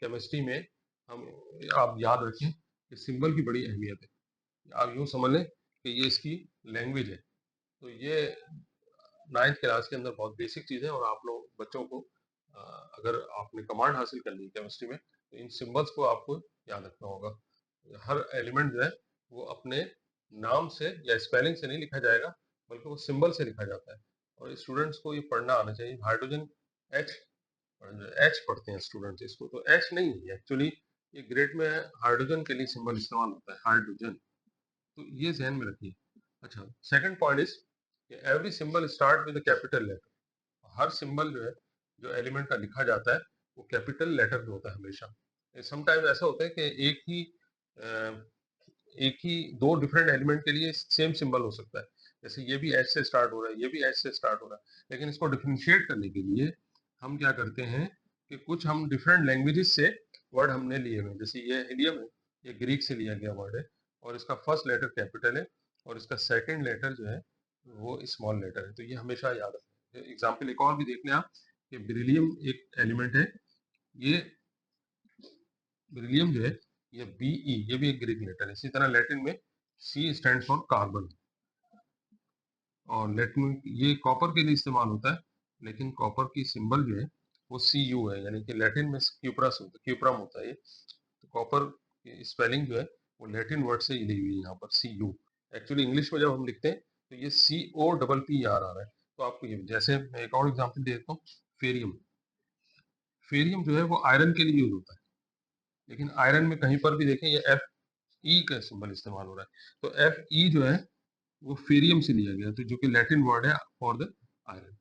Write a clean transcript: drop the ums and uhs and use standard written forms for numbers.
Chemistry में हम आप याद रखें कि सिंबल की बड़ी अहमियत है। आप यूँ समझ लें कि ये इसकी लैंग्वेज है। तो ये 9th क्लास के अंदर बहुत बेसिक चीज़ है और आप लोग बच्चों को अ, अगर आपने कमांड हासिल करनी है केमिस्ट्री में, तो इन सिंबल्स को आपको याद रखना होगा। हर एलिमेंट जो है वो अपने नाम से या स्पेलिंग से नहीं लिखा जाएगा, बल्कि वो सिंबल से लिखा जाता है और स्टूडेंट्स को ये पढ़ना आना चाहिए। हाइड्रोजन एच एच पढ़ते हैं स्टूडेंट्स इसको, तो एच नहीं है एक्चुअली, ये ग्रेड में हाइड्रोजन के लिए सिंबल इस्तेमाल होता है, हाइड्रोजन। तो ये ध्यान में रखिए। अच्छा, second point is every symbol start with capital letter. हर सिंबल जो है, जो एलिमेंट का लिखा जाता है, वो कैपिटल लेटर में होता है हमेशा। समटाइम्स ऐसा होता है कि एक ही दो डिफरेंट एलिमेंट के लिए सेम सिंबल हो सकता है। जैसे ये भी एच से स्टार्ट हो रहा है, ये भी एच से स्टार्ट हो रहा है, लेकिन इसको डिफरेंशिएट करने के लिए हम क्या करते हैं कि कुछ हम डिफरेंट लैंग्वेजेस से वर्ड हमने लिए हुए हैं। जैसे ये हीलियम है, ये ग्रीक से लिया गया वर्ड है और इसका फर्स्ट लेटर कैपिटल है और इसका सेकंड लेटर जो है वो स्मॉल लेटर है। तो ये हमेशा याद रखें। एग्जाम्पल एक और भी देख लें आप कि बेरिलियम एक एलिमेंट है। ये बेरिलियम जो है, ये Be, ये भी एक ग्रीक लेटर है। इसी तरह लैटिन में C स्टैंड फॉर कार्बन, और लैटिन में ये कॉपर के लिए इस्तेमाल होता है, लेकिन कॉपर की सिंबल जो है वो Cu है, यानी कि लैटिन में क्यूप्रस होता है, क्यूप्रम होता है ये। तो कॉपर की स्पेलिंग जो है वो लैटिन वर्ड से ही ली हुई है यहाँ पर, Cu। एक्चुअली इंग्लिश में जब हम लिखते हैं तो ये COPPR आ रहा है। तो आपको ये, जैसे मैं एक और एग्जाम्पल देता हूँ, फेरियम। फेरियम जो है वो आयरन के लिए यूज होता है, लेकिन आयरन में कहीं पर भी देखें ये Fe का सिंबल इस्तेमाल हो रहा है। तो Fe जो है वो फेरियम से लिया गया, तो जो कि लैटिन वर्ड है फॉर द आयरन।